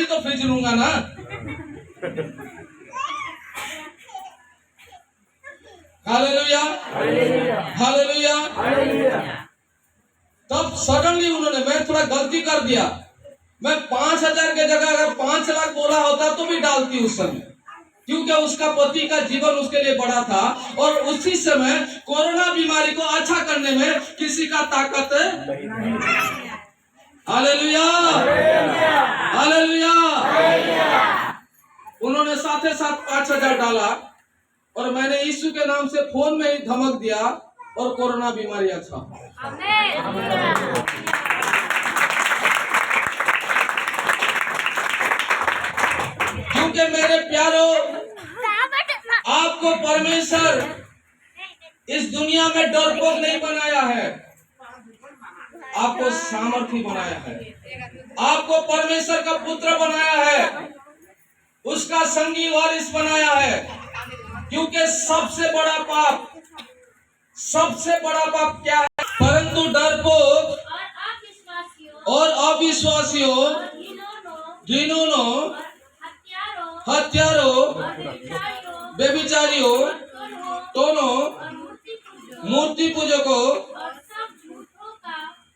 भी तो फ्रिज लूंगा ना। Hallelujah, hallelujah. तब सडनली उन्होंने, मैं थोड़ा गलती कर दिया, मैं 5,000 के जगह अगर 5 लाख बोला होता तो भी डालती उस समय, क्योंकि उसका पति का जीवन उसके लिए बड़ा था। और उसी समय कोरोना बीमारी को अच्छा करने में किसी का ताकत। Hallelujah, hallelujah. उन्होंने साथ 5,000 डाला और मैंने यीशु के नाम से फोन में ही धमक दिया और कोरोना बीमारी अच्छा। क्योंकि मेरे प्यारो, आपको परमेश्वर इस दुनिया में डरपोक नहीं बनाया है, आपको सामर्थी बनाया है, आपको परमेश्वर का पुत्र बनाया है, उसका संगी वारिस बनाया है। क्योंकि सबसे बड़ा पाप क्या है? परंतु डरपोक और अविश्वासियों, घिनौनों, हत्यारों, व्यभिचारियों, टोनों, मूर्ति पूजकों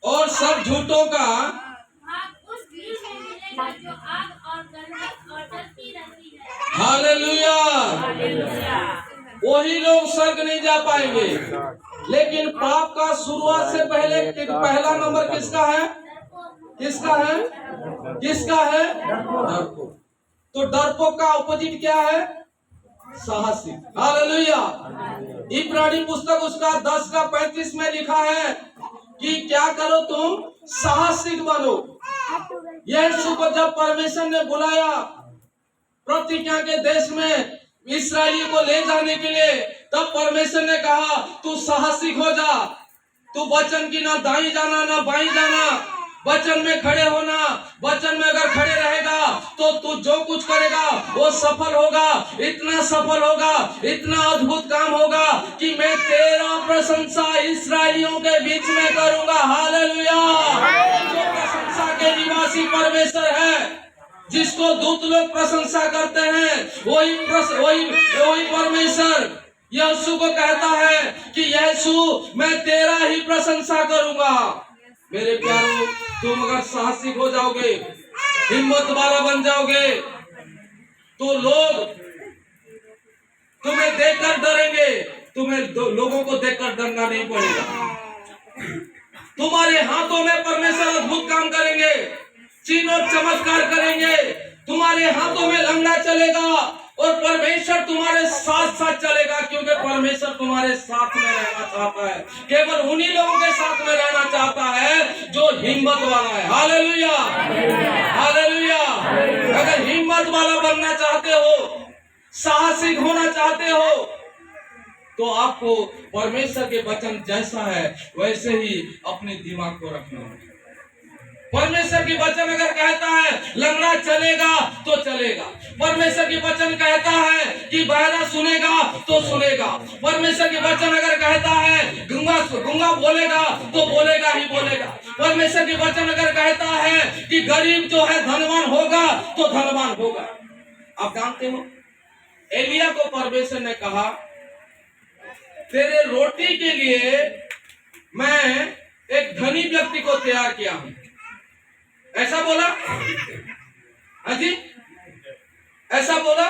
और सब झूठों का हालेलुया। वही लोग स्वर्ग नहीं जा पाएंगे। लेकिन पाप का शुरुआत से पहले पहला नंबर किसका है? किसका है? किसका है? डरपोक। तो डरपोक का ऑपोजिट क्या है? साहसी। हालेलुया। इब्रानी पुस्तक उसका 10 का 35 में लिखा है कि क्या करो तुम? साहसिक बनो। यीशु को जब परमेश्वर ने बुलाया प्रतिज्ञा के देश में इस्राएलियों को ले जाने के लिए, तब परमेश्वर ने कहा तू साहसिक हो जा, तू वचन की ना दाईं जाना ना बाईं जाना, वचन में खड़े होना। वचन में अगर खड़े रहेगा तो तू जो कुछ करेगा वो सफल होगा, इतना सफल होगा, इतना अद्भुत काम होगा कि मैं तेरा प्रशंसा इस्राएलियों के बीच में करूंगा। हालेलुया। जो प्रशंसा के निवासी परमेश्वर है, जिसको दूत लोग प्रशंसा करते हैं, वही परमेश्वर यीशु को कहता है कि यीशु मैं तेरा ही प्रशंसा करूंगा। मेरे प्यारों, तुम अगर साहसिक हो जाओगे, हिम्मत वाला बन जाओगे, तो लोग तुम्हें देखकर डरेंगे। तुम्हें लोगों को देखकर डरना नहीं पड़ेगा। तुम्हारे हाथों में परमेश्वर अद्भुत काम करेंगे, चिन्ह और चमत्कार करेंगे। तुम्हारे हाथों में लंगड़ा चलेगा और परमेश्वर तुम्हारे साथ साथ चलेगा, क्योंकि परमेश्वर तुम्हारे साथ में रहना चाहता है। केवल उन्हीं लोगों के साथ में रहना चाहता है जो हिम्मत वाला है। Hallelujah, hallelujah. अगर हिम्मत वाला बनना चाहते हो, साहसिक होना चाहते हो, तो आपको परमेश्वर के वचन जैसा है वैसे ही अपने दिमाग को रखना है। परमेश्वर की वचन अगर कहता है लंगड़ा चलेगा तो चलेगा, परमेश्वर की वचन कहता है कि बहरा सुनेगा तो सुनेगा, परमेश्वर की वचन अगर कहता है गूंगा बोलेगा तो बोलेगा ही बोलेगा, परमेश्वर की वचन अगर कहता है कि गरीब जो है धनवान होगा तो धनवान होगा। आप जानते हो, एलिया को परमेश्वर ने कहा तेरे रोटी के लिए मैं एक धनी व्यक्ति को तैयार किया हूं। ऐसा बोला? हाँ जी, ऐसा बोला?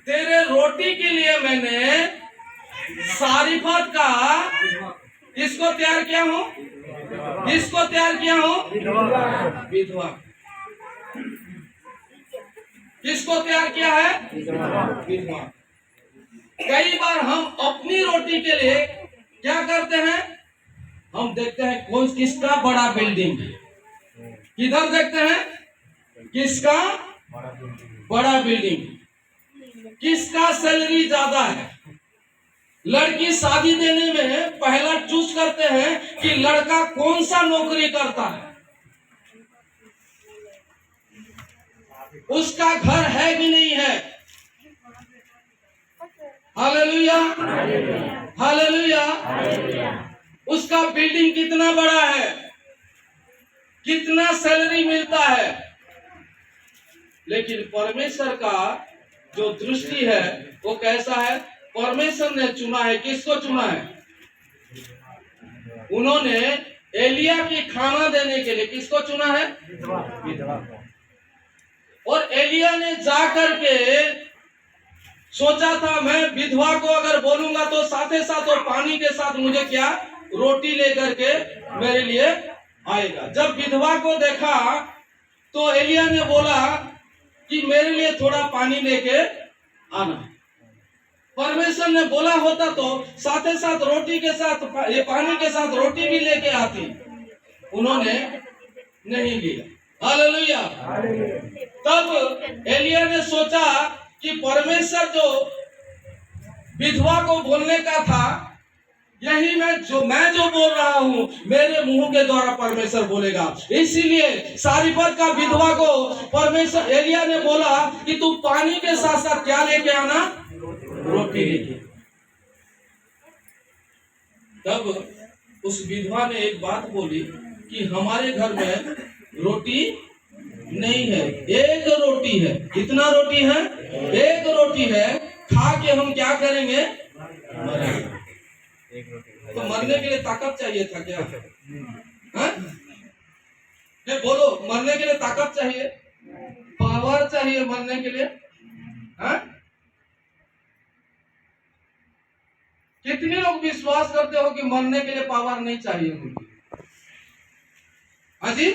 तेरे रोटी के लिए मैंने सारीफत का किसको तैयार किया हूं? किसको तैयार किया हूं? विधवा। किसको तैयार किया है? विधवा। कई बार हम अपनी रोटी के लिए क्या करते हैं? हम देखते हैं कौन किसका बड़ा बिल्डिंग है। किधर देखते हैं? किसका बड़ा बिल्डिंग, किसका सैलरी ज्यादा है। लड़की शादी देने में पहला चूज करते हैं कि लड़का कौन सा नौकरी करता है, उसका घर है कि नहीं है। Hallelujah, hallelujah. उसका बिल्डिंग कितना बड़ा है, कितना सैलरी मिलता है, लेकिन परमेश्वर का जो दृष्टि है वो कैसा है? परमेश्वर ने चुना है। किसको चुना है? उन्होंने एलिया की खाना देने के लिए किसको चुना है? विधवा। और एलिया ने जाकर के सोचा था, मैं विधवा को अगर बोलूंगा तो साथे साथ और पानी के साथ मुझे क्या रोटी लेकर के मेरे लिए आएगा। जब विधवा को देखा तो एलिया ने बोला कि मेरे लिए थोड़ा पानी लेके आना। परमेश्वर ने बोला होता तो साथे साथ रोटी के साथ ये पानी के साथ रोटी भी लेके आती, उन्होंने नहीं लिया। हालेलुया। तब एलिया ने सोचा कि परमेश्वर जो विधवा को बोलने का था, यही मैं जो बोल रहा हूं मेरे मुंह के द्वारा परमेश्वर बोलेगा। इसीलिए सारीपत का विधवा को परमेश्वर एलिया ने बोला कि तू पानी के साथ साथ क्या लेके आना? रोटी लेके। तब उस विधवा ने एक बात बोली कि हमारे घर में रोटी नहीं है, एक रोटी है। कितना रोटी है? एक रोटी है। खा के हम क्या करेंगे? मरेंगे। तो मरने के लिए ताकत चाहिए था क्या? ये बोलो, मरने के लिए ताकत चाहिए, पावर चाहिए मरने के लिए? कितने लोग विश्वास करते हो कि मरने के लिए पावर नहीं चाहिए? हाँ जी,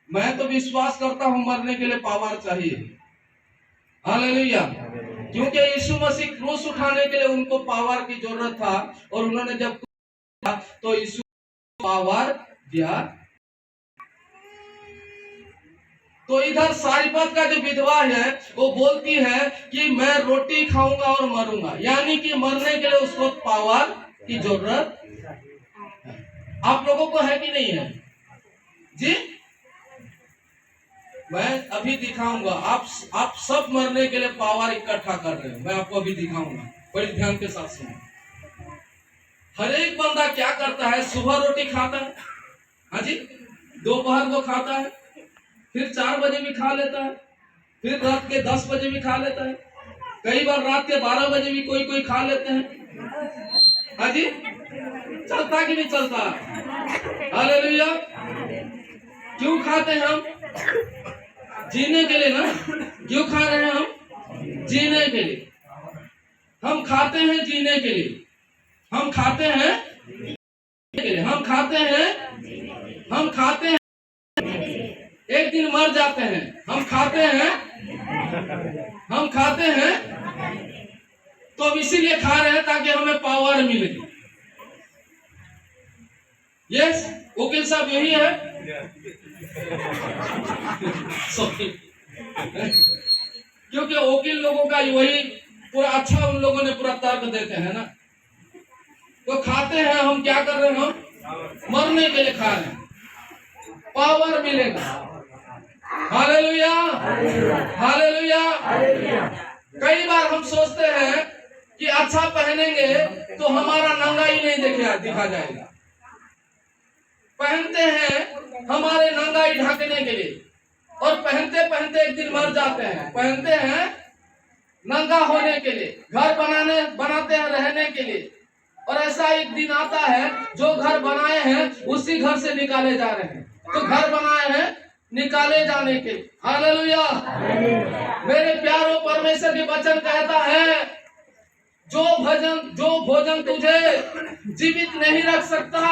मैं तो विश्वास करता हूं मरने के लिए पावर चाहिए। हालेलुया। क्योंकि यीशु मसीह क्रूस उठाने के लिए उनको पावर की जरूरत था, और उन्होंने जब तो यीशु पावर दिया। तो इधर सारीपत का जो विधवा है वो बोलती है कि मैं रोटी खाऊंगा और मरूंगा, यानी कि मरने के लिए उसको पावर की जरूरत है। आप लोगों को है कि नहीं है जी? मैं अभी दिखाऊंगा। आप सब मरने के लिए पावर इकट्ठा कर रहे हैं, मैं आपको अभी दिखाऊंगा। बड़ी ध्यान के साथ सुनो। हर एक बंदा क्या करता है? सुबह रोटी खाता है, हाँ जी, दोपहर को खाता है, फिर 4 बजे भी खा लेता है, फिर रात के 10 बजे भी खा लेता है, कई बार रात के 12 बजे भी कोई खा लेते हैं। हाँ जी, चलता कि नहीं चलता? हालेलुया। क्यों खाते हैं हम? जीने के लिए ना। क्यों खा रहे हैं हम? जीने के लिए। हम खाते हैं जीने के लिए। हम खाते हैं हम खाते हैं एक दिन मर जाते हैं। हम खाते हैं तो अब इसीलिए खा रहे हैं ताकि हमें पावर मिले। यस, वकील साहब यही है। क्योंकि वकील लोगों का वही पूरा अच्छा, उन लोगों ने पूरा तर्क देते हैं ना। तो खाते हैं हम, क्या कर रहे हैं? हम मरने के लिए खा रहे हैं, पावर मिलेगा। Hallelujah, hallelujah. कई बार हम सोचते हैं कि अच्छा पहनेंगे तो हमारा नंगाई नहीं दिखा जाएगा। पहनते हैं हमारे नंगाई ढकने के लिए, और पहनते पहनते एक दिन मर जाते हैं। पहनते हैं नंगा होने के लिए, घर बनाते हैं रहने के लिए, और ऐसा एक दिन आता है जो घर बनाए हैं उसी घर से निकाले जा रहे हैं। तो घर बनाए हैं निकाले जाने के लिए। हालेलुया। मेरे प्यारों, परमेश्वर के वचन कहता है जो भोजन तुझे जीवित नहीं रख सकता,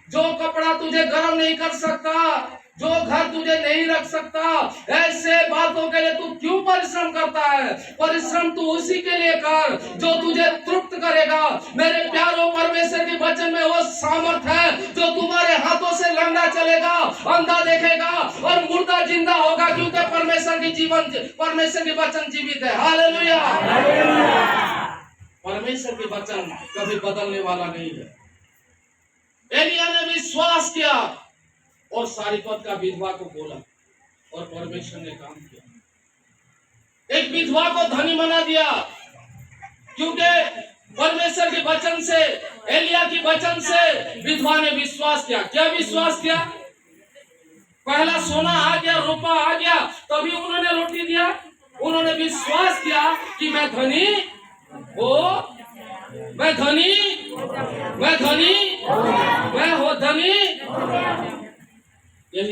जो कपड़ा तुझे गर्म नहीं कर सकता, जो घर तुझे नहीं रख सकता, ऐसे बातों के लिए तू क्यों परिश्रम करता है? परिश्रम तू उसी के लिए कर जो तुझे तृप्त करेगा। मेरे प्यारों, परमेश्वर के वचन में वो सामर्थ है जो तुम्हारे हाथों से लंगड़ा चलेगा, अंधा देखेगा और मुर्दा जिंदा होगा, क्योंकि परमेश्वर के वचन जीवित है। हालेलुया। परमेश्वर के वचन कभी बदलने वाला नहीं है। एलिया ने विश्वास किया और सारीपत का विधवा को बोला, और परमेश्वर ने काम किया। एक विधवा को धनी बना दिया, क्योंकि परमेश्वर के वचन से, एलिया के वचन से विधवा ने विश्वास किया। क्या विश्वास किया? पहला सोना आ गया, रुपया आ गया, तभी उन्होंने रोटी दिया। उन्होंने विश्वास किया कि मैं धनी मैं हो धनी